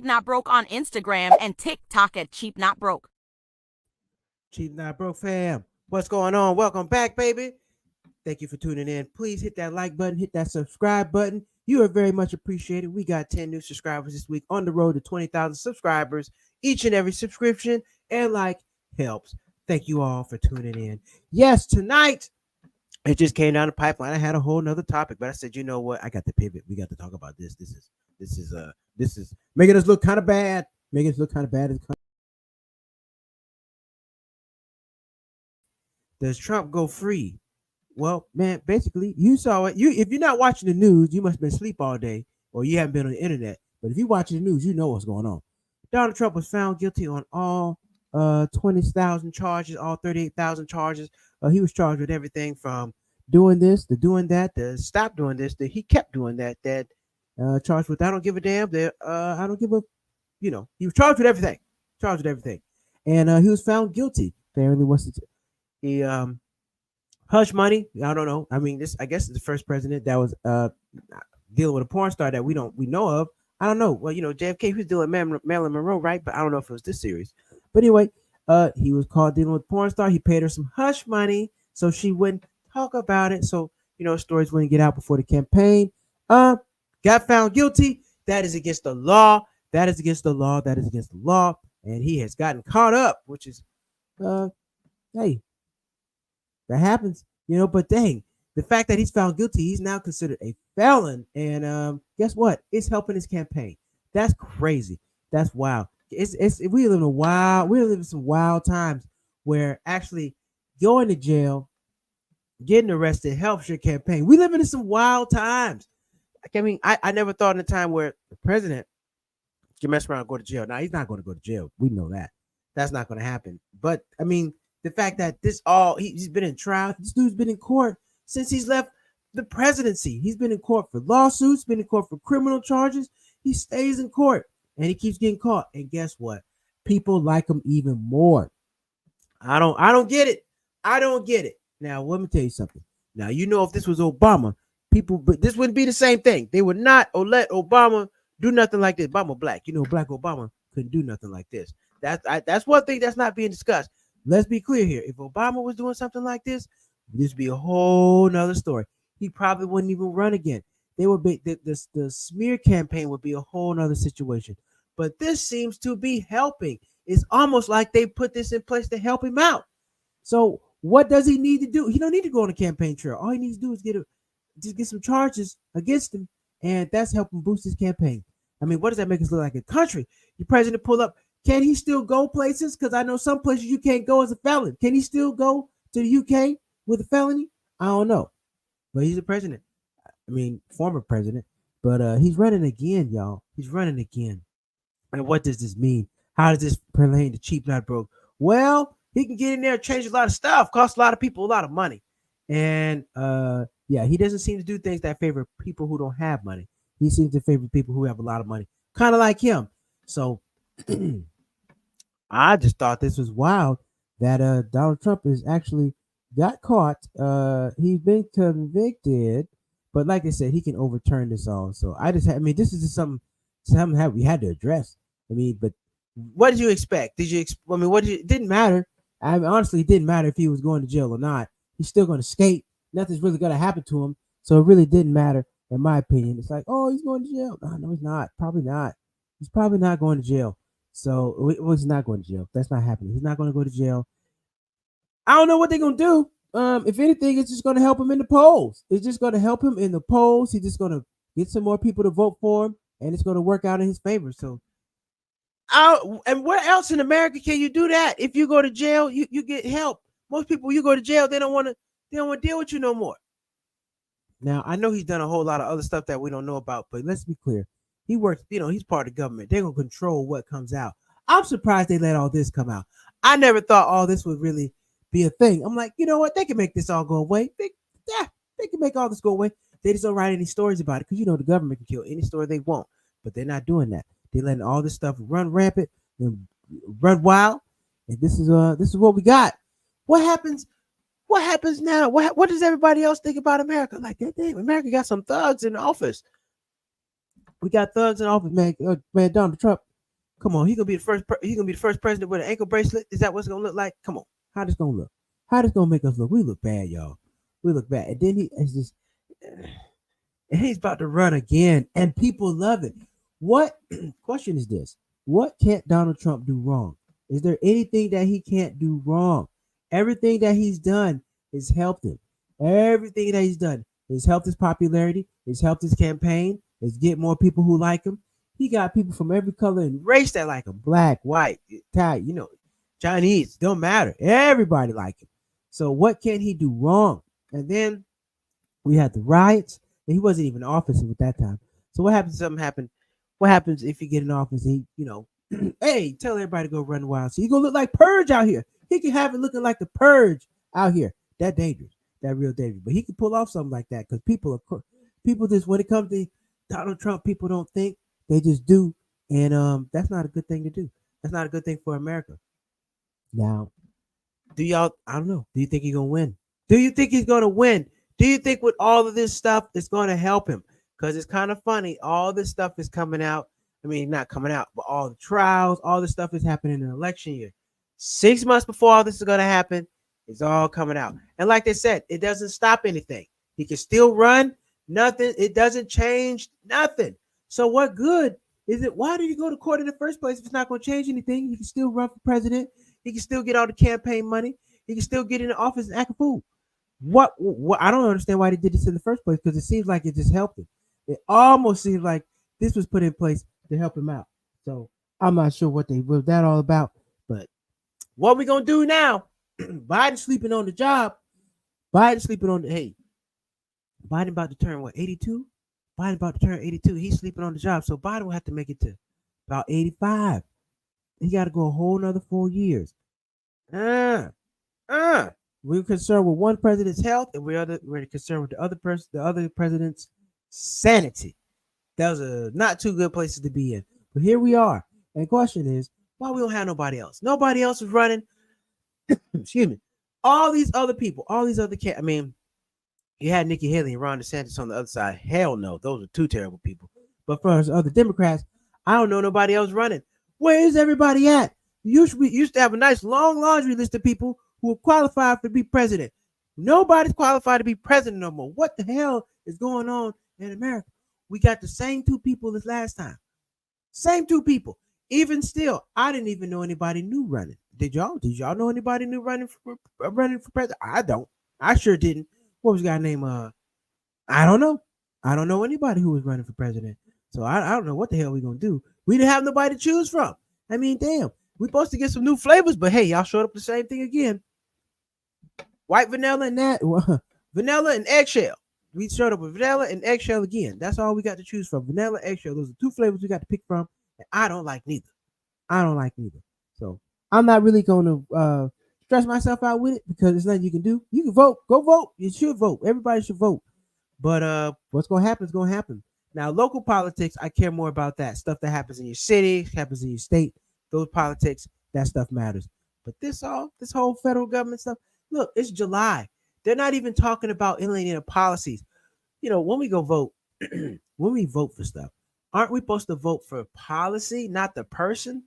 Cheap Not Broke on Instagram and TikTok at Cheap Not Broke. Cheap Not Broke fam, what's going on? Welcome back, baby. Thank you for tuning in. Please hit that like button, hit that subscribe button. You are very much appreciated. We got 10 new subscribers this week, on the road to 20,000 subscribers. Each and every subscription and like helps. Thank you all for tuning in. Yes, tonight it just came down the pipeline. I had a whole nother topic, but I said, you know what? I got to pivot. We got to talk about this. This is making us look kind of bad. Making us look kind of bad. Does Trump go free? Well, man, basically, you saw it. If you're not watching the news, you must have been asleep all day, or you haven't been on the internet. But if you're watching the news, you know what's going on. Donald Trump was found guilty on all 20,000 charges, all 38,000 charges. He was charged with everything from doing this to doing that to stop doing this. That he kept doing that. Charged with I don't give a damn. That I don't give a. He was charged with everything. Charged with everything, and he was found guilty. Apparently, he hush money. I don't know. I mean, this I guess is the first president that was dealing with a porn star that we know of. I don't know. Well, JFK was dealing with Marilyn Monroe, right? But I don't know if it was this series. But anyway, he was caught dealing with porn star. He paid her some hush money so she wouldn't talk about it. So stories wouldn't get out before the campaign. Got found guilty. That is against the law. That is against the law. That is against the law. And he has gotten caught up, which is, hey, that happens, but dang, the fact that he's found guilty, he's now considered a felon. And guess what? It's helping his campaign. That's crazy. That's wild. We live in some wild times where actually going to jail, getting arrested helps your campaign. We live in some wild times. I mean, I never thought in a time where the president can mess around and go to jail. Now, he's not going to go to jail. We know that. That's not going to happen. But, I mean, the fact that he's been in trial. This dude's been in court since he's left the presidency. He's been in court for lawsuits, been in court for criminal charges. He stays in court and he keeps getting caught. And guess what? People like him even more. I don't get it. I don't get it. Now, let me tell you something. Now, if this was Obama, but this wouldn't be the same thing. They would not let Obama do nothing like this. Obama black. Black Obama couldn't do nothing like this. That's one thing that's not being discussed. Let's be clear here. If Obama was doing something like this would be a whole nother story. He probably wouldn't even run again. They would be the smear campaign would be a whole nother situation. But this seems to be helping. It's almost like they put this in place to help him out. So what does he need to do? He don't need to go on a campaign trail. All he needs to do is get some charges against him, and that's helping boost his campaign. I mean, what does that make us look like a country? The president pull up. Can he still go places? Because I know some places you can't go as a felon. Can he still go to the UK with a felony? I don't know. But he's a president. I mean, former president. But he's running again, y'all. He's running again. And what does this mean? How does this pertain to Cheap Not Broke? Well, he can get in there and change a lot of stuff. Cost a lot of people a lot of money. And he doesn't seem to do things that favor people who don't have money. He seems to favor people who have a lot of money. Kind of like him. So I just thought this was wild that Donald Trump is actually got caught. He's been convicted, but like I said, he can overturn this all. So this is just something that we had to address. I mean, but what did you expect? It didn't matter. I mean, honestly, it didn't matter if he was going to jail or not. He's still going to skate. Nothing's really going to happen to him. So it really didn't matter, in my opinion. It's like, oh, he's going to jail. No, he's not. Probably not. He's probably not going to jail. So he's not going to jail. That's not happening. He's not going to go to jail. I don't know what they're going to do. If anything, it's just going to help him in the polls. It's just going to help him in the polls. He's just going to get some more people to vote for him, and it's going to work out in his favor. So, and where else in America can you do that? If you go to jail, you get help. Most people, you go to jail, they don't want to deal with you no more. Now, I know he's done a whole lot of other stuff that we don't know about, but let's be clear. He works, he's part of the government. They're going to control what comes out. I'm surprised they let all this come out. I never thought all this would really be a thing. I'm like, you know what? They can make this all go away. They can make all this go away. They just don't write any stories about it because, the government can kill any story they want. But they're not doing that. They're letting all this stuff run rampant and run wild. And this is what we got. What happens now? What does everybody else think about America? Like, damn, America got some thugs in office. We got thugs in office, man. Man, Donald Trump, Come on, he gonna be the first. He gonna be the first president with an ankle bracelet. Is that what's gonna look like? Come on, how this gonna look? How this gonna make us look? We look bad, y'all. We look bad. And then he is just, and he's about to run again, and people love it. What question is this? What can't Donald Trump do wrong? Is there anything that he can't do wrong? Everything that he's done has helped him. Everything that he's done has helped his popularity, has helped his campaign, has get more people who like him. He got people from every color and race that like him. Black, white, Italian, Chinese, don't matter. Everybody like him. So what can he do wrong? And then we had the riots, and he wasn't even in office at that time. So what happens if something happened? What happens if you get in office and hey, tell everybody to go run wild. So you gonna look like Purge out here. He can have it looking like the Purge out here. That dangerous. That real dangerous. But he can pull off something like that because people just when it comes to Donald Trump, people don't think, they just do. And that's not a good thing to do. That's not a good thing for America. Now, I don't know. Do you think he's gonna win? Do you think he's gonna win? Do you think with all of this stuff it's gonna help him? Because it's kind of funny. All this stuff is coming out. I mean, not coming out, but all the trials, all this stuff is happening in an election year. 6 months before all this is gonna happen, it's all coming out. And like they said, it doesn't stop anything. He can still run. Nothing. It doesn't change nothing. So what good is it? Why did he go to court in the first place if it's not going to change anything? He can still run for president. He can still get all the campaign money. He can still get in the office and act a fool. What? I don't understand why they did this in the first place because it seems like it just helped him. It almost seems like this was put in place to help him out. So I'm not sure what that all about. But what we gonna do now? Biden sleeping on the job. Biden sleeping on the Biden about to turn what, 82? Biden about to turn 82. He's sleeping on the job. So Biden will have to make it to about 85. He got to go a whole nother 4 years. We're concerned with one president's health, and we're concerned with the other president's sanity. Those are not two good places to be in. But here we are. And the question is, why we don't have nobody else? Nobody else is running. Excuse me. All these other people, all these other I mean, you had Nikki Haley and Ron DeSantis on the other side. Hell no, those are two terrible people. But for us other Democrats, I don't know nobody else running. Where is everybody at? We used to have a nice long laundry list of people who are qualified to be president. Nobody's qualified to be president no more. What the hell is going on in America? We got the same two people as last time. Same two people. Even still, I didn't even know anybody new running. Did y'all? Did y'all know anybody new running for president? I don't. I sure didn't. What was the guy named? I don't know. I don't know anybody who was running for president. So I don't know what the hell we gonna do. We didn't have nobody to choose from. I mean, damn. We supposed to get some new flavors, but hey, y'all showed up the same thing again. White vanilla and vanilla and eggshell. We showed up with vanilla and eggshell again. That's all we got to choose from. Vanilla, eggshell. Those are two flavors we got to pick from. And I don't like neither. I don't like neither. So I'm not really going to stress myself out with it because there's nothing you can do. You can vote. Go vote. You should vote. Everybody should vote. But what's going to happen is going to happen. Now, local politics, I care more about that. Stuff that happens in your city, happens in your state. Those politics, that stuff matters. But this whole federal government stuff, look, it's July. They're not even talking about alienating policies. When we go vote, when we vote for stuff, aren't we supposed to vote for policy, not the person?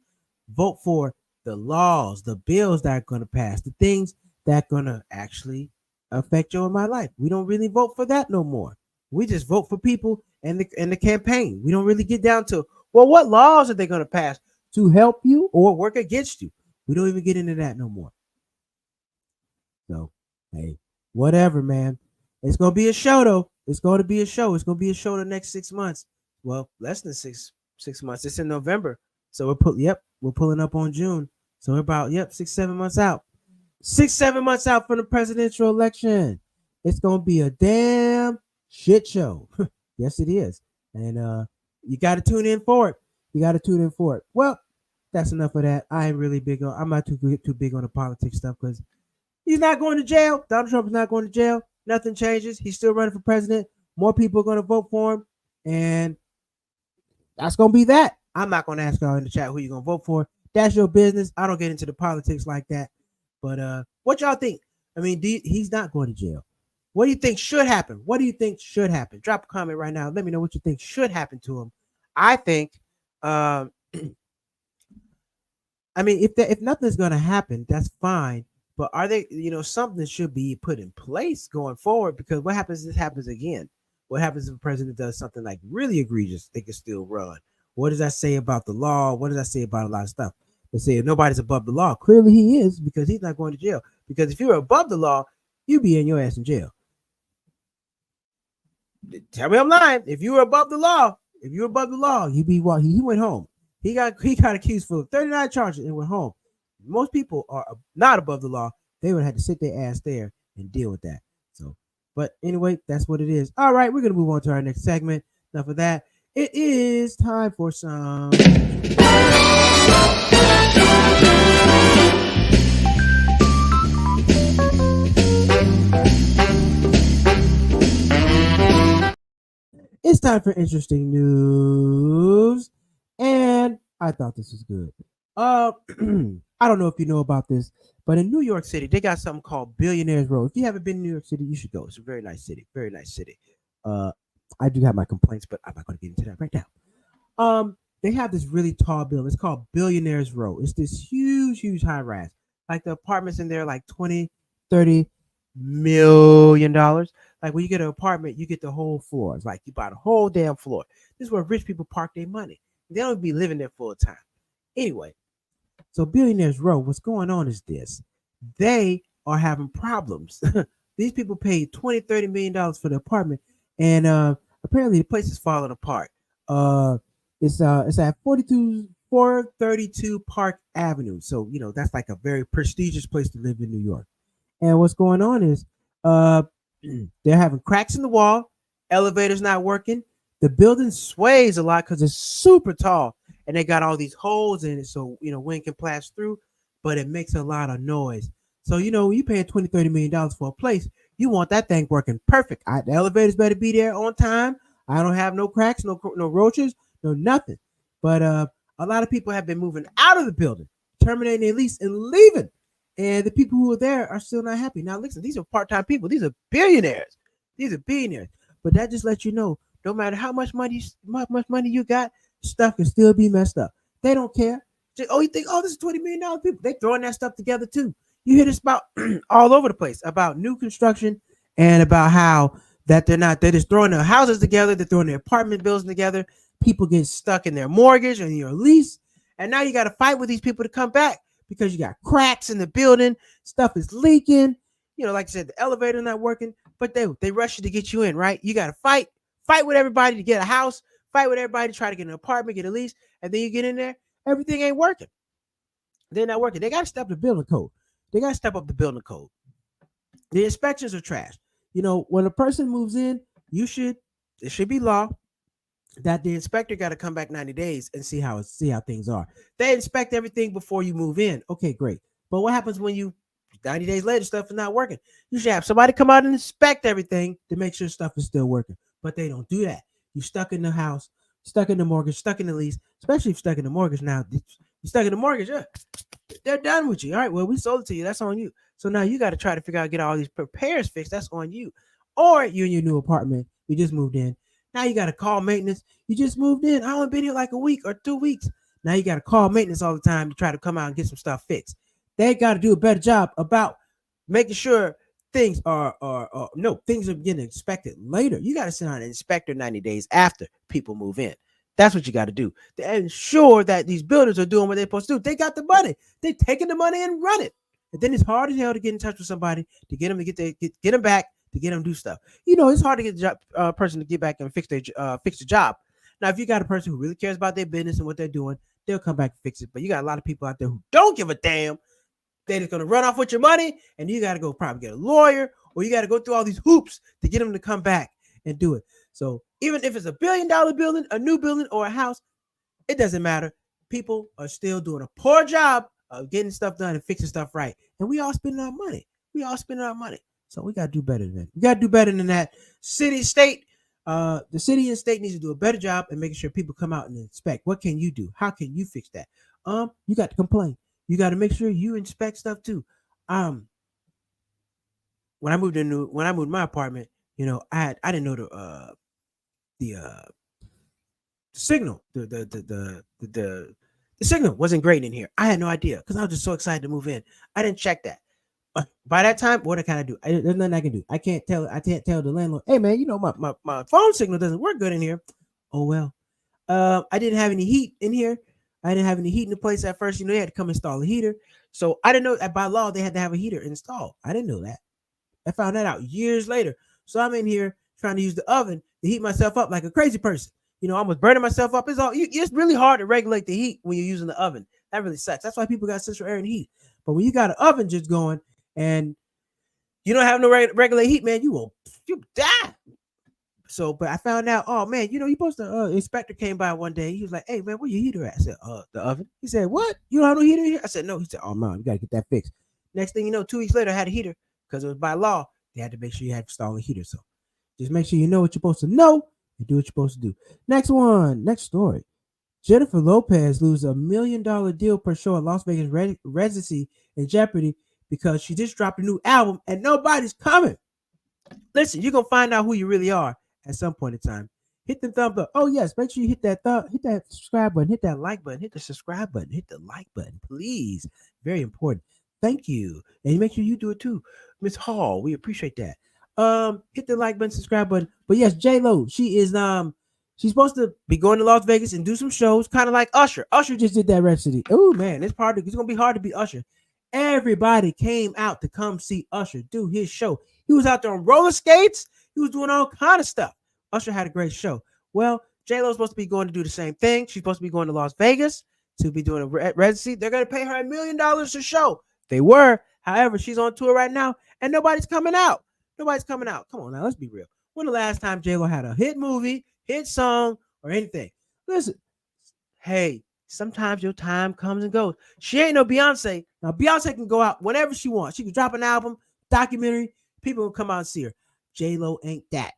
Vote for the laws, the bills that are going to pass, the things that are going to actually affect you in my life. We don't really vote for that no more. We just vote for people and the campaign. We don't really get down to, well, what laws are they going to pass to help you or work against you? We don't even get into that no more. So, hey, whatever, man. It's going to be a show, though. It's going to be a show. It's going to be a show the next 6 months. Well, less than six months. It's in November. So we're pulling up on June. So we're about, 6-7 months out. 6-7 months out from the presidential election. It's going to be a damn shit show. Yes, it is. And you got to tune in for it. Well, that's enough of that. I'm not too big on the politics stuff because he's not going to jail. Donald Trump is not going to jail. Nothing changes. He's still running for president. More people are going to vote for him. And that's going to be that. I'm not going to ask y'all in the chat who you're going to vote for. That's your business. I don't get into the politics like that. But what y'all think? I mean, he's not going to jail. What do you think should happen? Drop a comment right now. Let me know what you think should happen to him. I think I mean, if nothing's gonna happen, that's fine. But are they, something should be put in place going forward, because what happens if this happens again? What happens if a president does something like really egregious? They can still run. What does that say about the law? What does that say about a lot of stuff? They say if nobody's above the law. Clearly he is, because he's not going to jail. Because if you were above the law, you'd be in your ass in jail. Tell me I'm lying. If you were above the law, you be what he went home. He got accused for 39 charges and went home. Most people are not above the law. They would have to sit their ass there and deal with that. So, but anyway, that's what it is. All right, we're gonna move on to our next segment. Enough of that. It is time for some. It's time for interesting news, and I thought this was good. Uh, I don't know if you know about this, but in New York City, they got something called Billionaires Row. If you haven't been to New York City, you should go. It's a very nice city. Very nice city. Uh, I do have my complaints, but I'm not going to get into that right now. They have this really tall building. It's called Billionaires Row. It's this huge, huge high rise. Like the apartments in there, like 20, $30 million. Like when you get an apartment, you get the whole floor. It's like you buy the whole damn floor. This is where rich people park their money. They don't be living there full time. Anyway, so Billionaires Row, what's going on is this. They are having problems. These people paid 20, $30 million for the apartment, and apparently the place is falling apart. Uh, it's at 432 Park Avenue. So, that's like a very prestigious place to live in New York. And what's going on is uh they're having cracks in the wall, elevators not working. The building sways a lot because it's super tall, and they got all these holes in it, so wind can pass through, but it makes a lot of noise. So you paying 20, $30 million for a place, you want that thing working perfect. The elevators better be there on time. I don't have no cracks, no roaches, no nothing. But a lot of people have been moving out of the building, terminating their lease and leaving, and the people who are there are still not happy. Now, listen, these are part-time people. These are billionaires. These are billionaires. But that just lets you know, no matter how much money you got, stuff can still be messed up. They don't care. You think, this is $20 million people. They throwing that stuff together too. You hear this about all over the place about new construction, and about how that they're just throwing their houses together. They're throwing their apartment buildings together. People get stuck in their mortgage and your lease, and now you got to fight with these people to come back because you got cracks in the building, stuff is leaking. Like I said, the elevator not working, but they rush you to get you in, right? You got to fight with everybody to get a house, fight with everybody to try to get an apartment, get a lease, and then you get in there, everything ain't working. They're not working. They got to step the building code. They got to step up the building code. The inspections are trash. When a person moves in, it should be law that the inspector got to come back 90 days and see how things are. They inspect everything before you move in. Okay, great. But what happens when 90 days later stuff is not working? You should have somebody come out and inspect everything to make sure stuff is still working. But they don't do that. You stuck in the house, stuck in the mortgage, stuck in the lease, especially if you're stuck in the mortgage now. You're stuck in the mortgage, they're done with you. All right, well, we sold it to you. That's on you. So now you got to try to figure out, get all these repairs fixed. That's on you. Or you in your new apartment, you just moved in. Now you got to call maintenance. You just moved in. I only been here like a week or 2 weeks. Now you got to call maintenance all the time to try to come out and get some stuff fixed. They got to do a better job about making sure things are getting inspected later. You got to send out an inspector 90 days after people move in. That's what you got to do to ensure that these builders are doing what they're supposed to do. They got the money. They taking the money and run it. And then it's hard as hell to get in touch with somebody to get them to get them back, to get them to do stuff. It's hard to get a person to get back and fix the job. Now, if you got a person who really cares about their business and what they're doing, they'll come back and fix it. But you got a lot of people out there who don't give a damn. They're just gonna run off with your money, and you got to go probably get a lawyer, or you got to go through all these hoops to get them to come back and do it. So even if it's $1 billion building, a new building, or a house, it doesn't matter. People are still doing a poor job of getting stuff done and fixing stuff right, and we all spending our money. So we got to do better than that. We got to do better than that. The city and state needs to do a better job in making sure people come out and inspect. What can you do? How can you fix that? You got to complain. You got to make sure you inspect stuff too. Um, when I moved my apartment, I didn't know the signal, the The signal wasn't great in here. I had no idea because I was just so excited to move in. I didn't check that. By that time, what can I do? There's nothing I can do. I can't tell. I can't tell the landlord, "Hey man, my phone signal doesn't work good in here." Oh well. I didn't have any heat in here. I didn't have any heat in the place at first. They had to come install a heater. So I didn't know that by law they had to have a heater installed. I didn't know that. I found that out years later. So I'm in here trying to use the oven to heat myself up like a crazy person. I was burning myself up. It's really hard to regulate the heat when you're using the oven. That really sucks. That's why people got central air and heat. But when you got an oven just going and you don't have no regular heat, man, you die. So, but I found out, oh man, you supposed to. Inspector came by one day. He was like, "Hey man, where your heater at?" I said, "The oven." He said, "What? You don't have no heater here?" I said, "No." He said, "Oh man, you gotta get that fixed." Next thing you know, 2 weeks later, I had a heater because it was by law. They had to make sure you had to install a heater. So, just make sure you know what you're supposed to know and do what you're supposed to do. Next story. Jennifer Lopez loses $1 million deal per show at Las Vegas residency in jeopardy because she just dropped a new album and nobody's coming. Listen, you're gonna find out who you really are at some point in time. Hit the thumbs up. Oh yes, make sure you hit that subscribe button, hit that like button, hit the subscribe button, hit the like button, please. Very important. Thank you, and make sure you do it too, Miss Hall. We appreciate that. Hit the like button, subscribe button. But yes, J Lo, she's supposed to be going to Las Vegas and do some shows, kind of like Usher. Usher just did that Rhapsody. Oh man, it's gonna be hard to beat Usher. Everybody came out to come see Usher do his show. He was out there on roller skates. He was doing all kind of stuff. Usher had a great show. Well, J-Lo's supposed to be going to do the same thing. She's supposed to be going to Las Vegas to be doing a residency. They're going to pay her $1 million a show. They were. However, she's on tour right now, and nobody's coming out. Nobody's coming out. Come on now, let's be real. When the last time J-Lo had a hit movie, hit song, or anything? Listen, hey, sometimes your time comes and goes. She ain't no Beyonce. Now, Beyonce can go out whenever she wants. She can drop an album, documentary, people will come out and see her. J-Lo ain't that.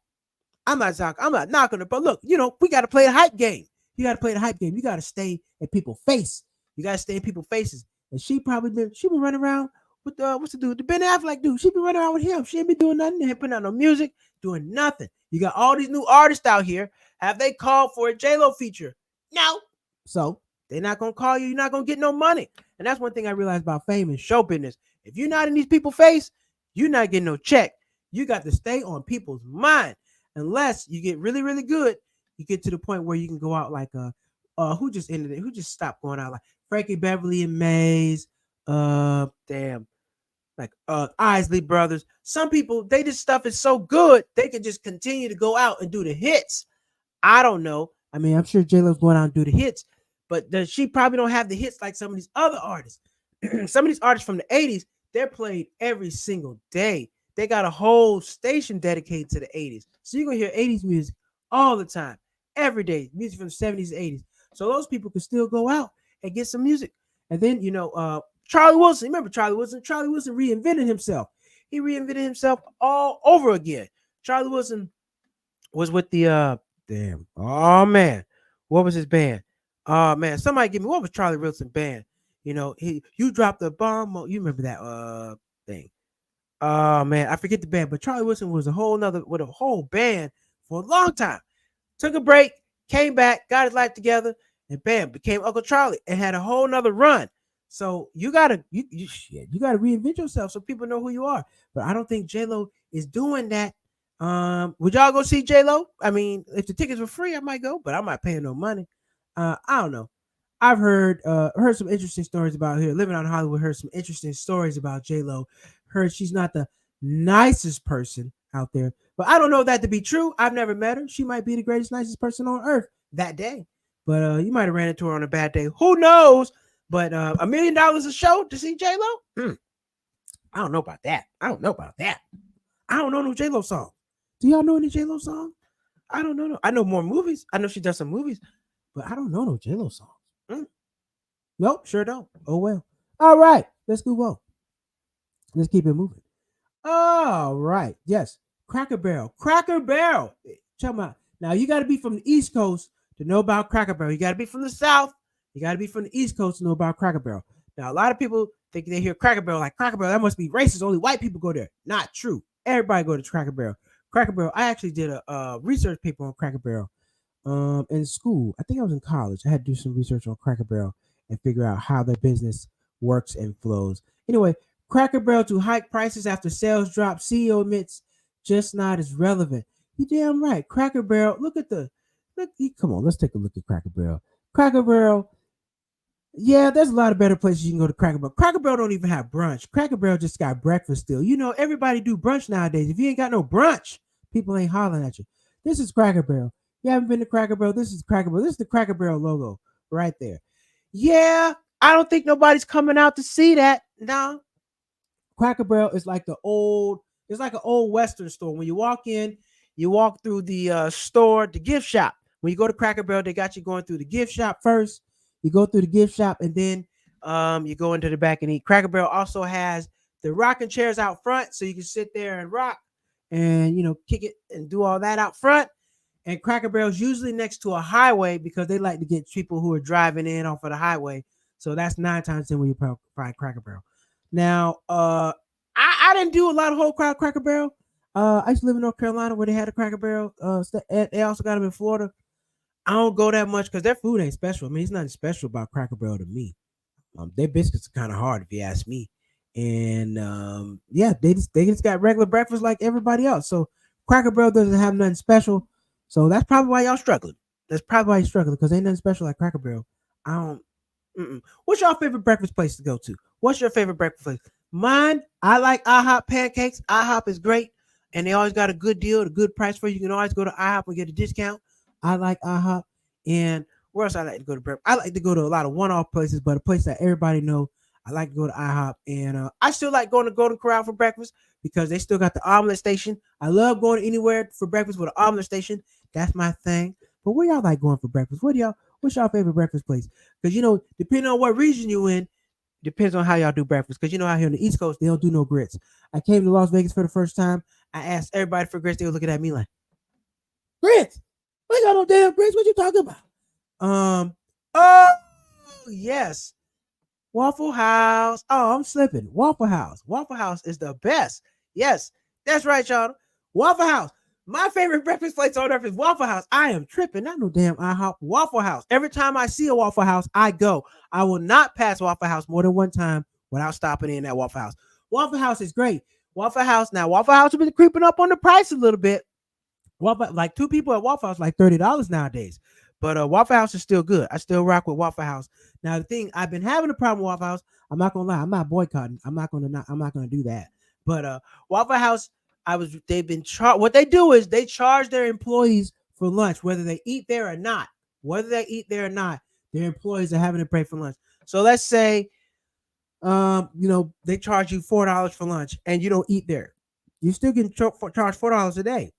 I'm not knocking her, but look, we got to play the hype game. You got to play the hype game. You got to stay in people's face. You got to stay in people's faces. And she been running around with what's the dude, the Ben Affleck dude. She been running around with him. She ain't been doing nothing. They ain't putting out no music, doing nothing. You got all these new artists out here. Have they called for a J-Lo feature? No. So they're not gonna call you. You're not gonna get no money. And that's one thing I realized about fame and show business. If you're not in these people's face, you're not getting no check. You got to stay on people's mind. Unless you get really, really good, you get to the point where you can go out like who just ended it? Who just stopped going out like Frankie Beverly and Mays, like Isley Brothers. Some people, they just stuff is so good they can just continue to go out and do the hits. I don't know. I mean, I'm sure J-Lo's going out and do the hits, but she probably don't have the hits like some of these other artists. Some of these artists from the 80s, they're played every single day. They got a whole station dedicated to the 80s. So you're going to hear 80s music all the time, every day, music from the 70s and 80s. So those people can still go out and get some music. And then, Charlie Wilson, remember Charlie Wilson? Charlie Wilson reinvented himself. He reinvented himself all over again. Charlie Wilson was with the, oh man, what was his band? Oh man, somebody give me, what was Charlie Wilson band? You dropped the bomb. You remember that thing. Oh man, I forget the band, but Charlie Wilson was with a whole band for a long time. Took a break, came back, got his life together, and bam, became Uncle Charlie and had a whole nother run. So you gotta reinvent yourself so people know who you are. But I don't think J-Lo is doing that. Would y'all go see J-Lo? I mean, if the tickets were free, I might go, but I'm not paying no money. I don't know. I've heard some interesting stories about her living out in Hollywood. Heard some interesting stories about J-Lo. Heard she's not the nicest person out there, but I don't know that to be true. I've never met her. She might be the greatest, nicest person on earth that day, but you might have ran into her on a bad day. Who knows? But $1 million a show to see J-Lo? I don't know about that. I don't know no J-Lo song. Do y'all know any J-Lo song? I don't know. I know more movies. I know she does some movies, but I don't know no J-Lo songs. Nope, sure don't. Oh well. All right, let's move on. Let's keep it moving. All right. Yes. Cracker Barrel. Cracker Barrel. Check them out. Now you got to be from the East Coast to know about Cracker Barrel. You got to be from the South. You got to be from the East Coast to know about Cracker Barrel. Now a lot of people think they hear Cracker Barrel like Cracker Barrel. That must be racist. Only white people go there. Not true. Everybody go to Cracker Barrel. Cracker Barrel. I actually did a research paper on Cracker Barrel in school. I think I was in college. I had to do some research on Cracker Barrel. and figure out how their business works and flows. Anyway, Cracker Barrel to hike prices after sales drop. CEO admits just not as relevant. You damn right. Cracker Barrel. Come on. Let's take a look at Cracker Barrel. Cracker Barrel. Yeah, there's a lot of better places you can go to Cracker Barrel. Cracker Barrel don't even have brunch. Cracker Barrel just got breakfast still. You know, everybody do brunch nowadays. If you ain't got no brunch, people ain't hollering at you. This is Cracker Barrel. You haven't been to Cracker Barrel? This is Cracker Barrel. This is the Cracker Barrel logo right there. Yeah, I don't think nobody's coming out to see that. No, Cracker Barrel is like it's like an old Western store. When you walk in, you walk through the store, the gift shop. When you go to Cracker Barrel, they got you going through the gift shop first. You go through the gift shop, and then you go into the back and eat. Cracker Barrel also has the rocking chairs out front, so you can sit there and rock and kick it and do all that out front. And Cracker Barrel's usually next to a highway because they like to get people who are driving in off of the highway. So that's 9 times 10 when you find Cracker Barrel. Now, I didn't do a lot of whole crowd Cracker Barrel. I used to live in North Carolina where they had a Cracker Barrel. They also got them in Florida. I don't go that much because their food ain't special. I mean, it's nothing special about Cracker Barrel to me. Their biscuits are kind of hard if you ask me. And yeah, they just got regular breakfast like everybody else. So Cracker Barrel doesn't have nothing special. So that's probably why y'all struggling. That's probably why you're struggling because ain't nothing special like Cracker Barrel. I don't. What's your favorite breakfast place to go to? What's your favorite breakfast place? Mine, I like IHOP pancakes. IHOP is great, and they always got a good deal, a good price for you. You can always go to IHOP and get a discount. I like IHOP, and where else I like to go to breakfast? I like to go to a lot of one-off places, but a place that everybody know. I like to go to IHOP, and I still like going to Golden Corral for breakfast because they still got the omelet station. I love going anywhere for breakfast with an omelet station. That's my thing. But where y'all like going for breakfast? What's y'all favorite breakfast place? Because depending on what region you in, depends on how y'all do breakfast. Because out here on the East Coast, they don't do no grits. I came to Las Vegas for the first time. I asked everybody for grits. They were looking at me like, grits? We got no damn grits. What you talking about? Oh yes, Waffle House. Oh, I'm slipping. Waffle House. Waffle House is the best. Yes, that's right, y'all. Waffle House. My favorite breakfast place on earth is Waffle House. I am tripping. Not no damn IHOP. Waffle House. Every time I see a Waffle House, I go. I will not pass Waffle House more than one time without stopping in at Waffle House. Waffle House is great. Waffle House. Now, Waffle House has been creeping up on the price a little bit. Like two people at Waffle House, like $30 nowadays. But Waffle House is still good. I still rock with Waffle House. Now, the thing, I've been having a problem with Waffle House. I'm not gonna lie. I'm not boycotting. I'm not gonna do that. But Waffle House, they've been what they do is they charge their employees for lunch, whether they eat there or not. Whether they eat there or not, their employees are having to pay for lunch. So let's say they charge you $4 for lunch and you don't eat there. You still getting charged $4 a day.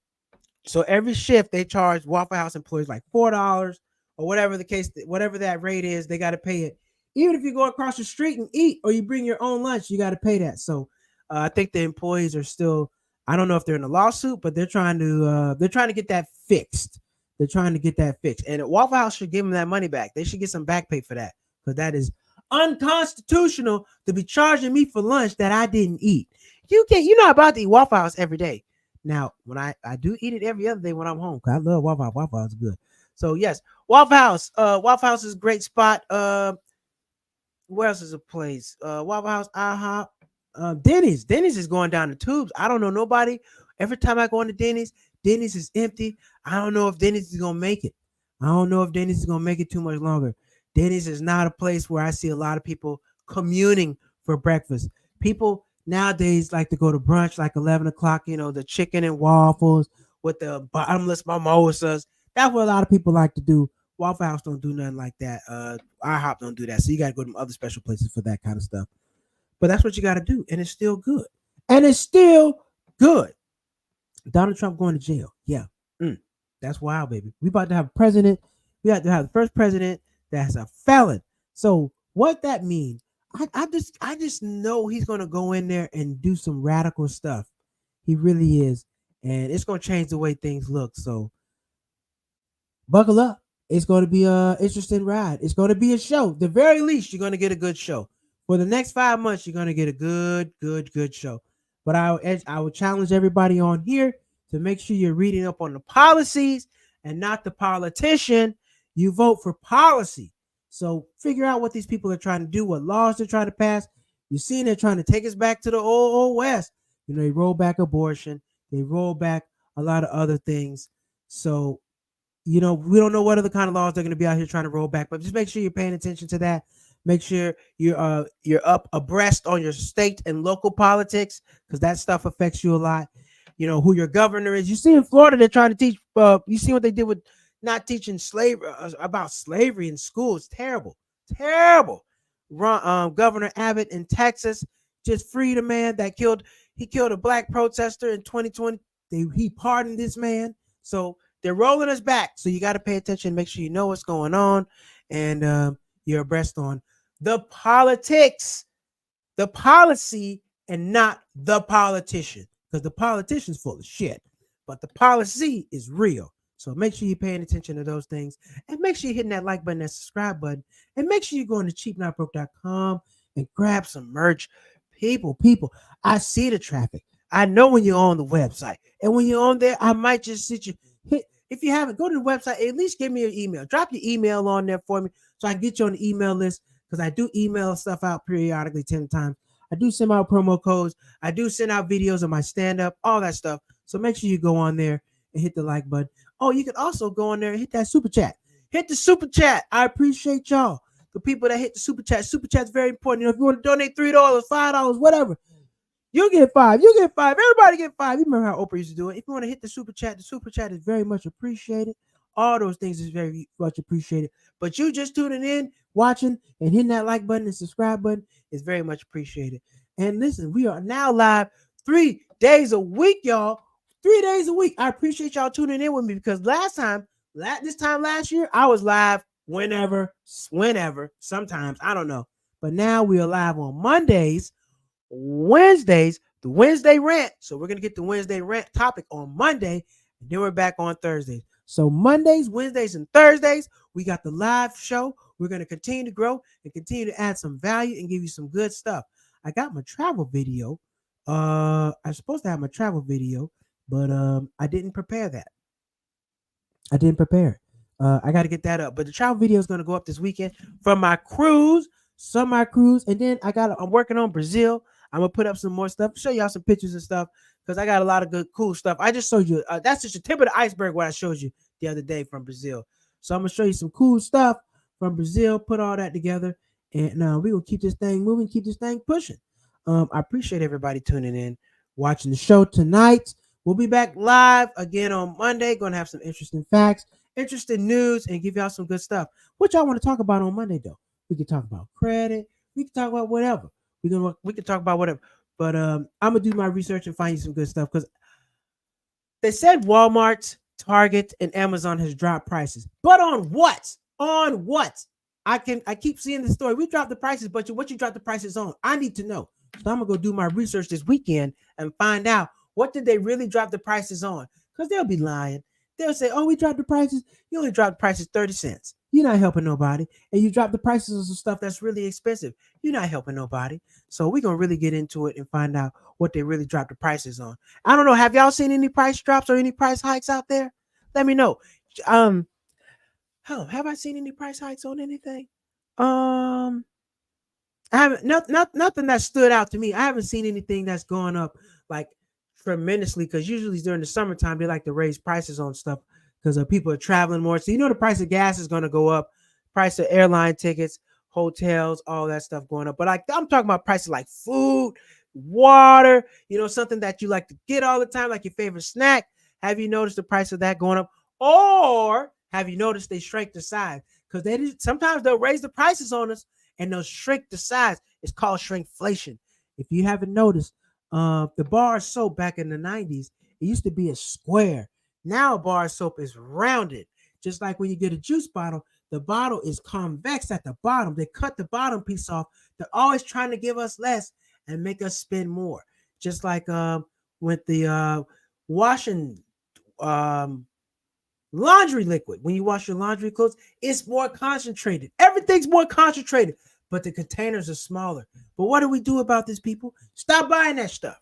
So every shift they charge Waffle House employees like $4 or whatever the case, whatever that rate is, they got to pay it. Even if you go across the street and eat or you bring your own lunch, you got to pay that. So I think the employees are still. I don't know if they're in a lawsuit, but they're trying to get that fixed. They're trying to get that fixed, and Waffle House should give them that money back. They should get some back pay for that because that is unconstitutional to be charging me for lunch that I didn't eat. You're not about to eat Waffle House every day. Now, when I do eat it every other day when I'm home, because I love Waffle House. Waffle House is good. So yes, Waffle House. Waffle House is a great spot. Where else is a place? Waffle House, IHOP. Denny's. Denny's is going down the tubes. I don't know nobody. Every time I go into Denny's, Denny's is empty. I don't know if Denny's is gonna make it. I don't know if Denny's is gonna make it too much longer. Denny's is not a place where I see a lot of people communing for breakfast. People nowadays like to go to brunch like 11 o'clock, the chicken and waffles with the bottomless mimosas. That's what a lot of people like to do. Waffle House don't do nothing like that. IHOP don't do that. So you got to go to other special places for that kind of stuff. But that's what you got to do. And it's still good. And it's still good. Donald Trump going to jail. Yeah. That's wild, baby. We about to have a president. We have to have the first president that's a felon. So what that means, I just know he's going to go in there and do some radical stuff. He really is. And it's going to change the way things look. So buckle up. It's going to be an interesting ride. It's going to be a show. The very least, you're going to get a good show. For the next 5 months, you're going to get a good show. But I would challenge everybody on here to make sure you're reading up on the policies and not the politician. You vote for policy. So figure out what these people are trying to do, what laws they're trying to pass. You've seen they're trying to take us back to the old West. They roll back abortion, they roll back a lot of other things. So we don't know what other kind of laws they're going to be out here trying to roll back, but just make sure you're paying attention to that. Make sure you're up abreast on your state and local politics, because that stuff affects you a lot. Who your governor is. You see in Florida, they're trying to teach. You see what they did with not teaching slavery about slavery in school. It's terrible, terrible. Governor Abbott in Texas just freed a man that killed. He killed a black protester in 2020. He pardoned this man. So they're rolling us back. So you got to pay attention. Make sure you know what's going on, and you're abreast on the politics, the policy, and not the politician, because the politician's full of shit, but the policy is real. So make sure you're paying attention to those things, and make sure you're hitting that like button, that subscribe button, and make sure you're going to cheapnotbroke.com and grab some merch. People, I see the traffic. I know when you're on the website, and when you're on there, I might just sit you hit. If you haven't, go to the website. At least give me your email. Drop your email on there for me, so I can get you on the email list, because I do email stuff out periodically 10 times. I do send out promo codes. I do send out videos of my stand-up, all that stuff. So make sure you go on there and hit the like button. Oh, you can also go on there and hit that super chat. Hit the super chat. I appreciate y'all. The people that hit the super chat. Super chat's very important. If you want to donate $3, $5, whatever, you get five. You get five. Everybody get five. You remember how Oprah used to do it. If you want to hit the super chat is very much appreciated. All those things is very much appreciated. But you just tuning in, watching, and hitting that like button and subscribe button is very much appreciated. And listen, we are now live 3 days a week, y'all. 3 days a week. I appreciate y'all tuning in with me, because this time last year, I was live whenever, sometimes, I don't know. But now we are live on Mondays, Wednesdays, the Wednesday rant. So we're going to get the Wednesday rant topic on Monday, and then we're back on Thursdays. So Mondays, Wednesdays, and Thursdays, we got the live show. We're going to continue to grow and continue to add some value and give you some good stuff. I got my travel video. I'm supposed to have my travel video, but I didn't prepare that. I didn't prepare it. I got to get that up. But the travel video is going to go up this weekend from my cruise, and then I'm working on Brazil. I'm gonna put up some more stuff, show y'all some pictures and stuff, because I got a lot of good, cool stuff. I just showed you. That's just the tip of the iceberg. What I showed you the other day from Brazil. So I'm gonna show you some cool stuff from Brazil. Put all that together, and we're gonna keep this thing moving, keep this thing pushing. I appreciate everybody tuning in, watching the show tonight. We'll be back live again on Monday. Gonna have some interesting facts, interesting news, and give y'all some good stuff. What y'all want to talk about on Monday, though? We can talk about credit. We can talk about whatever. We can talk about whatever. But I'm gonna do my research and find you some good stuff, because they said Walmart, Target, and Amazon has dropped prices. But on what? On what? I keep seeing the story. We dropped the prices, but what you dropped the prices on? I need to know. So I'm gonna go do my research this weekend and find out what did they really drop the prices on? Because they'll be lying. They'll say, "Oh, we dropped the prices. You only dropped the prices 30 cents. You're not helping nobody. And you drop the prices of some stuff that's really expensive. You're not helping nobody." So we're going to really get into it and find out what they really dropped the prices on. I don't know. Have y'all seen any price drops or any price hikes out there? Let me know. Have I seen any price hikes on anything? I haven't, nothing that stood out to me. I haven't seen anything that's gone up like tremendously, because usually during the summertime they like to raise prices on stuff because people are traveling more. So the price of gas is going to go up, price of airline tickets, hotels, all that stuff going up. But I'm talking about prices like food, water, something that you like to get all the time, like your favorite snack. Have you noticed the price of that going up? Or have you noticed they shrink the size? Because sometimes they'll raise the prices on us and they'll shrink the size. It's called shrinkflation. If you haven't noticed, the bar soap back in the 90s, it used to be a square. Now a bar soap is rounded. Just like when you get a juice bottle, the bottle is convex at the bottom. They cut the bottom piece off. They're always trying to give us less and make us spend more. Just like with the washing laundry liquid. When you wash your laundry clothes, it's more concentrated. Everything's more concentrated, but the containers are smaller. But what do we do about this, people? Stop buying that stuff.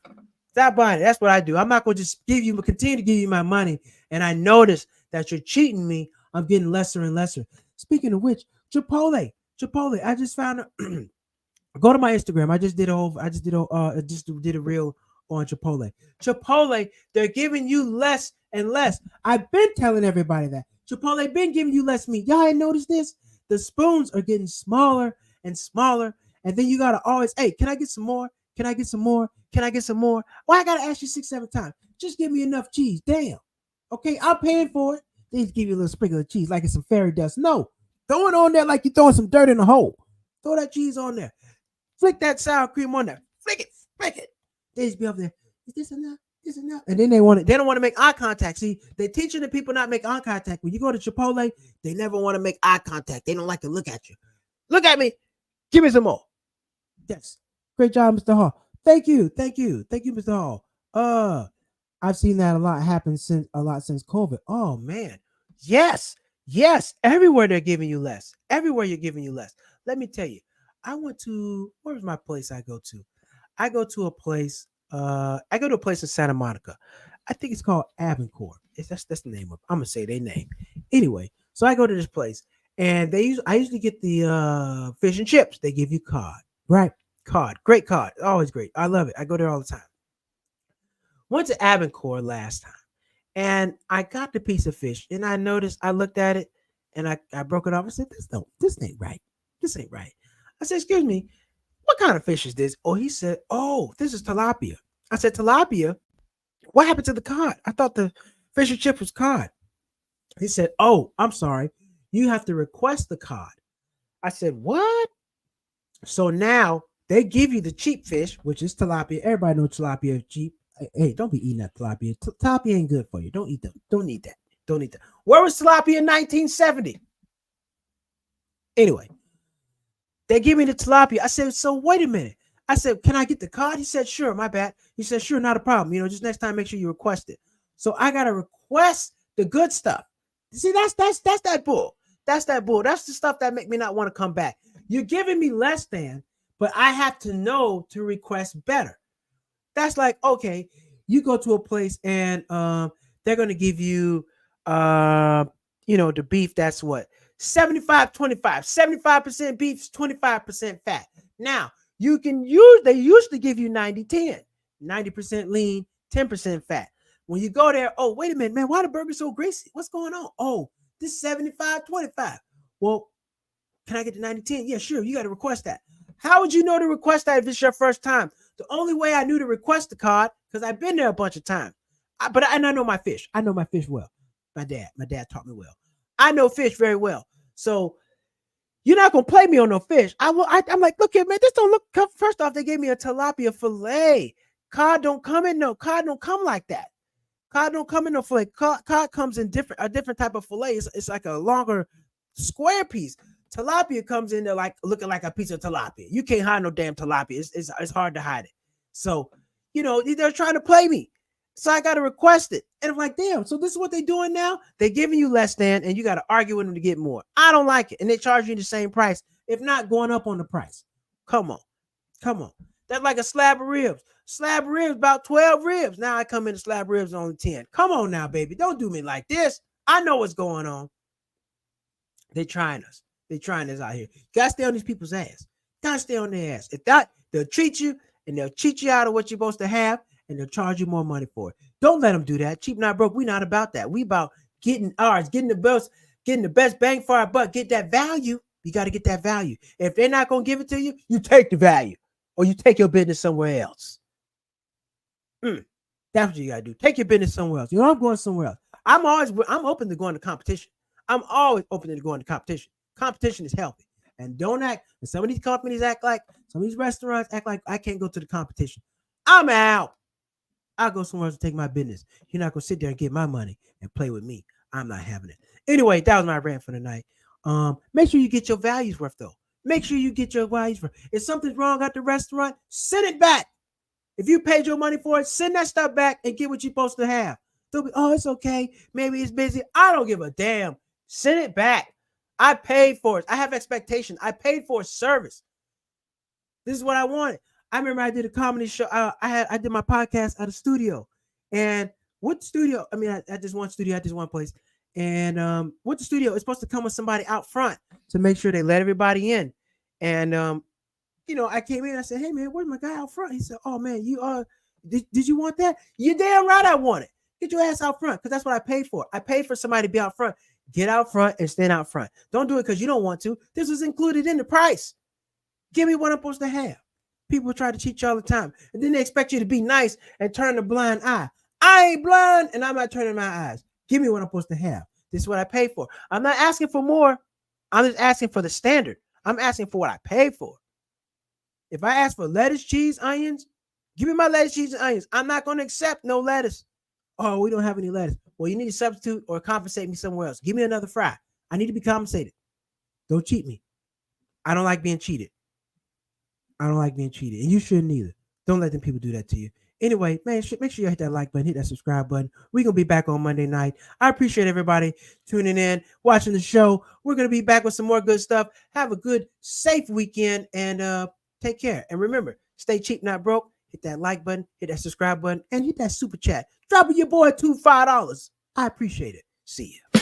Stop buying it. That's what I do. I'm not going to just continue to give you my money, and I notice that you're cheating me. I'm getting lesser and lesser. Speaking of which, Chipotle. Chipotle. I just found go to my Instagram. I just did a reel on Chipotle. Chipotle, they're giving you less and less. I've been telling everybody that. Chipotle been giving you less meat. Y'all ain't noticed this? The spoons are getting smaller and smaller. And then you gotta always, hey, can I get some more? Can I get some more? Can I get some more? Why I gotta ask you 6, 7 times? Just give me enough cheese. Damn. Okay, I'm paying for it. They just give you a little sprinkle of cheese like it's some fairy dust. No. Throw it on there like you're throwing some dirt in a hole. Throw that cheese on there. Flick that sour cream on there. Flick it. Flick it. They just be up there. Is this enough? Is this enough? And then they want it. They don't want to make eye contact. See, they're teaching the people not make eye contact. When you go to Chipotle, they never want to make eye contact. They don't like to look at you. Look at me. Give me some more. Yes. Great job, Mr. Hall. Thank you. Thank you. Thank you, Mr. Hall. I've seen that a lot happen since COVID. Oh man. Yes. Yes. Everywhere they're giving you less. Everywhere you're giving you less. Let me tell you. I went to where's my place I go to? I go to a place. I go to a place in Santa Monica. I think it's called Abencore. That's the name of it. I'm gonna say their name. Anyway, so I go to this place and I usually get the fish and chips. They give you cod. Right. Cod. Great cod. Always great. I love it. I go there all the time. Went to Abencore last time and I got the piece of fish and I noticed I looked at it and I broke it off. I said, this ain't right. This ain't right. I said, excuse me, what kind of fish is this? Oh, he said, oh, this is tilapia. I said, tilapia? What happened to the cod? I thought the fish and chip was cod. He said, oh, I'm sorry. You have to request the cod. I said, what? So now they give you the cheap fish, which is tilapia. Everybody knows tilapia is cheap. Hey, don't be eating that tilapia. Tilapia ain't good for you. Don't eat them. Don't eat that. Don't eat that. Where was tilapia in 1970? Anyway, they give me the tilapia. I said, so wait a minute. I said, can I get the card? He said, sure, my bad. He said, sure, not a problem. Just next time, make sure you request it. So I gotta request the good stuff. See, that's that bull. That's that bull. That's the stuff that make me not want to come back. You're giving me less than, but I have to know to request better. That's like, okay, you go to a place and they're gonna give you the beef that's what 75% beef, 25% fat. Now they usually give you 90-10, 90% lean, 10% fat. When you go there, oh, wait a minute, man, why the burger so greasy? What's going on? Oh, this 75-25. Well, can I get the 90-10? Yeah, sure. You got to request that. How would you know to request that if it's your first time? The only way I knew to request the card, because I've been there a bunch of times. But I know my fish. I know my fish well. My dad taught me well. I know fish very well. So you're not gonna play me on no fish. I'm like, look here, man. This don't look. First off, they gave me a tilapia fillet. Cod don't come like that. Cod don't come in no fillet. Cod comes in a different type of fillet. It's like a longer square piece. Tilapia comes in there like looking like a piece of tilapia. You can't hide no damn tilapia. It's hard to hide it. So, they're trying to play me. So I got to request it. And I'm like, damn, so this is what they're doing now? They're giving you less than, and you got to argue with them to get more. I don't like it. And they charge you the same price, if not going up on the price. Come on. That's like a slab of ribs. Slab of ribs, about 12 ribs. Now I come in, the slab of ribs only 10. Come on now, baby. Don't do me like this. I know what's going on. They're trying us. They're trying us out here. You got to stay on these people's ass. Got to stay on their ass. If not, they'll treat you, and they'll cheat you out of what you're supposed to have, and they'll charge you more money for it. Don't let them do that. Cheap, not broke. We're not about that. We about getting ours, getting the best bang for our buck. Get that value. You got to get that value. If they're not going to give it to you, you take the value, or you take your business somewhere else. That's what you got to do. Take your business somewhere else. I'm going somewhere else. I'm open to going to competition. I'm always open to going to competition. Competition is healthy. And don't act, and some of these companies some of these restaurants act like I can't go to the competition. I'm out. I'll go somewhere else to take my business. You're not going to sit there and get my money and play with me. I'm not having it. Anyway, that was my rant for the night. Make sure you get your values worth, though. Make sure you get your values worth. If something's wrong at the restaurant, send it back. If you paid your money for it, send that stuff back and get what you're supposed to have. Don't be, oh, it's okay. Maybe it's busy. I don't give a damn. Send it back. I paid for it. I have expectations. I paid for a service. This is what I wanted. I remember I did a comedy show. I did my podcast at a studio. And what studio? I mean, at this one studio, at this one place. And with the studio, it's supposed to come with somebody out front to make sure they let everybody in. And I came in. I said, "Hey man, where's my guy out front?" He said, "Oh man, you did you want that? You damn right I want it. Get your ass out front because that's what I paid for. I paid for somebody to be out front. Get out front and stand out front. Don't do it because you don't want to. This was included in the price. Give me what I'm supposed to have." People try to cheat you all the time, and then they expect you to be nice and turn a blind eye. I ain't blind, and I'm not turning my eyes. Give me what I'm supposed to have. This is what I paid for. I'm not asking for more. I'm just asking for the standard. I'm asking for what I paid for. If I ask for lettuce, cheese, onions, give me my lettuce, cheese, and onions. I'm not going to accept no lettuce. Oh, we don't have any lettuce. Well, you need to substitute or compensate me somewhere else. Give me another fry. I need to be compensated. Don't cheat me. I don't like being cheated. I don't like being cheated. And you shouldn't either. Don't let them people do that to you. Anyway, man, make sure you hit that like button, hit that subscribe button. We're going to be back on Monday night. I appreciate everybody tuning in, watching the show. We're going to be back with some more good stuff. Have a good, safe weekend, and take care. And remember, stay cheap, not broke. Hit that like button, hit that subscribe button, and hit that super chat. Drop your boy $5. I appreciate it. See ya.